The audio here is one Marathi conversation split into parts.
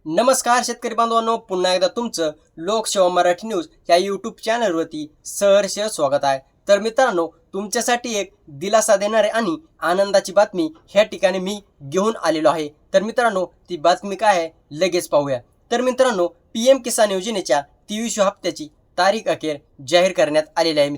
नमस्कार शेतकरी बांधवांनो, पुन्हा एकदा तुमचं लोकसेवा मराठी न्यूज या यूट्यूब चॅनलवरती सहर्ष स्वागत आहे। तर मित्रांनो, तुमच्यासाठी एक दिलासा देणारे आणि आनंदाची बातमी ह्या ठिकाणी मी घेऊन आलेलो आहे। तर मित्रांनो, ती बातमी काय आहे लगेच पाहूया। तर मित्रांनो, पीएम किसान योजनेच्या 23व्या हप्त्याची तारीख अखेर जाहीर करण्यात आलेली आहे।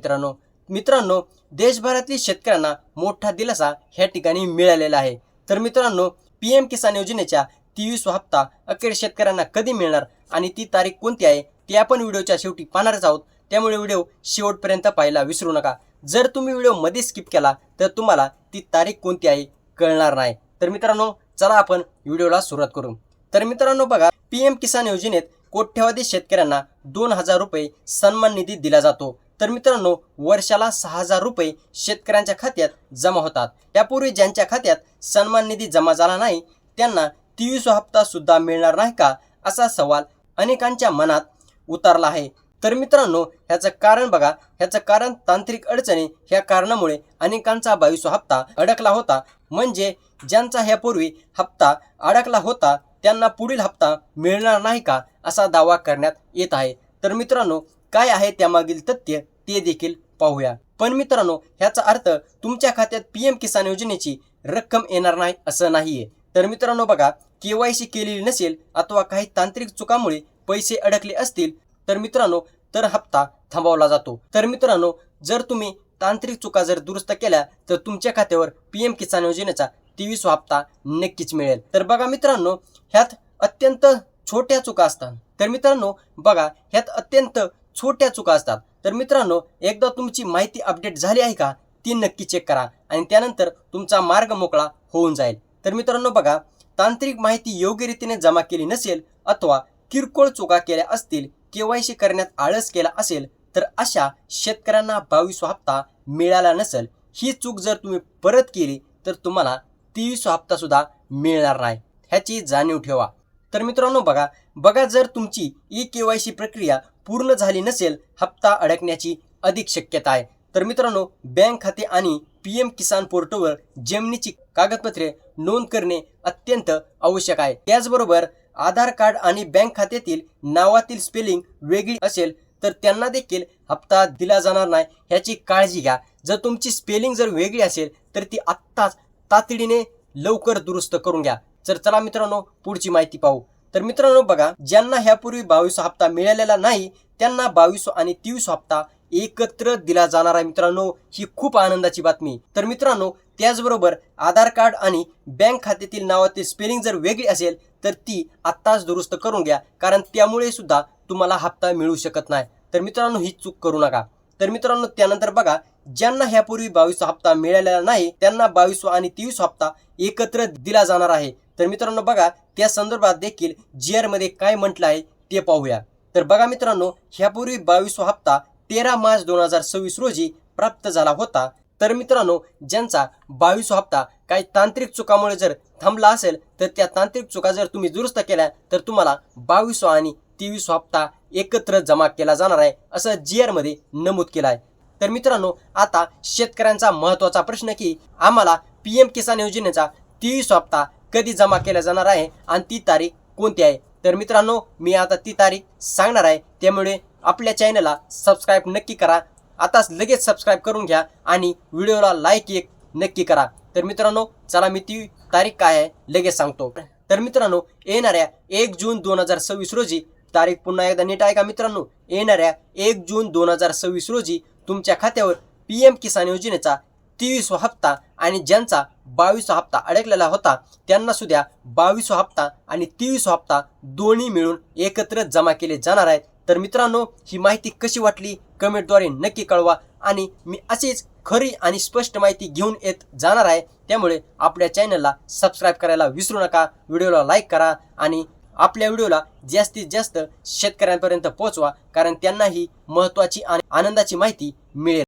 मित्रांनो, देशभरातील शेतकऱ्यांना मोठा दिलासा ह्या ठिकाणी मिळालेला आहे। तर मित्रांनो, पीएम किसान योजनेच्या 23वा हप्ता अखेर शेतकऱ्यांना कधी मिळणार आणि ती तारीख कोणती आहे ते आपण व्हिडिओच्या शेवटी पाहणारच आहोत। त्यामुळे व्हिडिओ शेवटपर्यंत पाहायला विसरू नका। जर तुम्ही व्हिडिओ मध्ये स्किप केला तर तुम्हाला ती तारीख कोणती आहे कळणार नाही। तर मित्रांनो, चला आपण व्हिडिओला सुरुवात करू। तर मित्रांनो बघा, पीएम किसान योजनेत कोट्यवधी शेतकऱ्यांना 2000 रुपये सन्मान निधी दिला जातो। तर मित्रांनो, वर्षाला 6000 रुपये शेतकऱ्यांच्या खात्यात जमा होतात। त्यापूर्वी ज्यांच्या खात्यात सन्मान निधी जमा झाला नाही त्यांना 23वा हप्ता सुद्धा मिळणार नाही का, असा सवाल अनेकांच्या मनात उतरला आहे। तर मित्रांनो, ह्याचं कारण बघा, ह्याचं कारण तांत्रिक अडचणी ह्या कारणामुळे अनेकांचा 22वा हप्ता अडकला होता। म्हणजे ज्यांचा ह्यापूर्वी हप्ता अडकला होता त्यांना पुढील हप्ता मिळणार नाही का, असा दावा करण्यात येत आहे। तर मित्रांनो, काय आहे त्यामागील तथ्य ते देखील पाहूया। पण मित्रांनो, ह्याचा अर्थ तुमच्या खात्यात पीएम किसान योजनेची रक्कम येणार नाही असं नाहीये। तर मित्रांनो बघा, केवायसी केलेली नसेल अथवा काही तांत्रिक चुकामुळे पैसे अडकले असतील तर मित्रांनो हप्ता थांबवला जातो। तर मित्रांनो, जर तुम्ही तांत्रिक चुका जर दुरुस्त केल्या तर तुमच्या खात्यावर पीएम किसान योजनेचा 23वा हप्ता नक्कीच मिळेल। तर बघा मित्रांनो, ह्यात अत्यंत छोट्या चुका असतात। तर मित्रांनो बघा, ह्यात अत्यंत छोट्या चुका असतात। तर मित्रांनो, एकदा तुमची माहिती अपडेट झाली आहे का ती नक्की चेक करा आणि त्यानंतर तुमचा मार्ग मोकळा होऊन जाईल। तर मित्रांनो बघा, तांत्रिक माहिती योग्य रीतीने जमा केली नसेल अथवा किरकोळ चुका केल्या असतील, केवायसी करण्यात आळस केला असेल तर अशा शेतकऱ्यांना 22वा हप्ता मिळाला नसेल। ही चूक जर तुम्ही परत केली तर तुम्हाला 23वा हप्ता सुद्धा मिळणार नाही, ह्याची जाणीव ठेवा। तर मित्रांनो बघा, जर तुमची केवायसी प्रक्रिया पूर्ण झाली नसेल, हप्ता अडकण्याची अधिक शक्यता आहे। तर मित्रांनो, बँक खाते आणि पीएम किसान पोर्टलवर जमिनीची कागदपत्रे नोंद करणे अत्यंत आवश्यक आहे। त्याचबरोबर आधार कार्ड आणि बँक खात्यातील नावातील स्पेलिंग वेगळी असेल तर त्यांना देखील हप्ता दिला जाणार नाही, ह्याची काळजी घ्या। जर तुमची स्पेलिंग जर वेगळी असेल तर ती आत्ताच तातडीने लवकर दुरुस्त करून घ्या। तर चला मित्रांनो, पुढची माहिती पाहू। तर मित्रांनो बघा, ज्यांना ह्यापूर्वी 22वा हप्ता मिळालेला नाही त्यांना 22 आणि 23 हप्ता एकत्र दिला जाणार आहे। मित्रांनो, ही खूप आनंदाची बातमी। तर मित्रांनो, त्याचबरोबर आधार कार्ड आणि बँक खात्यातील नावातील स्पेलिंग जर वेगळी असेल तर ती आत्ताच दुरुस्त करून घ्या, कारण त्यामुळे सुद्धा तुम्हाला हप्ता मिळू शकत नाही। तर मित्रांनो, ही चूक करू नका। तर मित्रांनो, त्यानंतर बघा, ज्यांना ह्यापूर्वी 22वा हप्ता मिळालेला नाही त्यांना 22 आणि 23 हप्ता एकत्र दिला जाणार आहे। तर मित्रांनो बघा, त्या संदर्भात देखील GR मध्ये काय म्हटलं आहे ते पाहूया। तर बघा मित्रांनो, ह्यापूर्वी 22वा हप्ता 13 मार्च 2026 रोजी प्राप्त झाला होता। तर मित्रांनो, ज्यांचा 22वा हप्ता काही तांत्रिक चुकामुळे जर थांबला असेल तर त्या तांत्रिक चुका जर तुम्ही दुरुस्त केल्या तर तुम्हाला 22 आणि 23 हप्ता एकत्र जमा केला जाणार आहे, असं GR मध्ये नमूद केलं आहे। तर मित्रांनो, आता शेतकऱ्यांचा महत्त्वाचा प्रश्न की आम्हाला पीएम किसान योजनेचा 23 हप्ता कधी जमा केला जाणार आहे आणि ती तारीख कोणती आहे। तर मित्रांनो, मी आता ती तारीख सांगणार आहे, त्यामुळे आपल्या चॅनलला सबस्क्राईब नक्की करा। आताच लगेच सबस्क्राईब करून घ्या आणि व्हिडिओला लाईक एक नक्की करा। तर मित्रांनो, चला मी ती तारीख काय आहे लगेच सांगतो। तर मित्रांनो, येणाऱ्या 1 जून 2026 रोजी, तारीख पुन्हा एकदा नीट ऐका मित्रांनो, येणाऱ्या 1 जून 2026 रोजी तुमच्या खात्यावर पीएम किसान योजनेचा 23वा हप्ता आणि ज्यांचा 22वा हप्ता अडकलेला होता त्यांना सुद्धा 22वा हप्ता आणि 23वा हप्ता दोन्ही मिळून एकत्र जमा केले जाणार आहेत। तर मित्रांनो, ही माहिती कशी वाटली कमेंटद्वारे नक्की कळवा आणि मी अशीच खरी आणि स्पष्ट माहिती घेऊन येत जाणार आहे। त्यामुळे आपल्या चॅनलला सबस्क्राईब करायला विसरू नका, व्हिडिओला लाईक करा आणि आपल्या व्हिडिओला जास्तीत जास्त शेतकऱ्यांपर्यंत पोहोचवा, कारण त्यांनाही महत्त्वाची आणि आनंदाची माहिती मिळेल।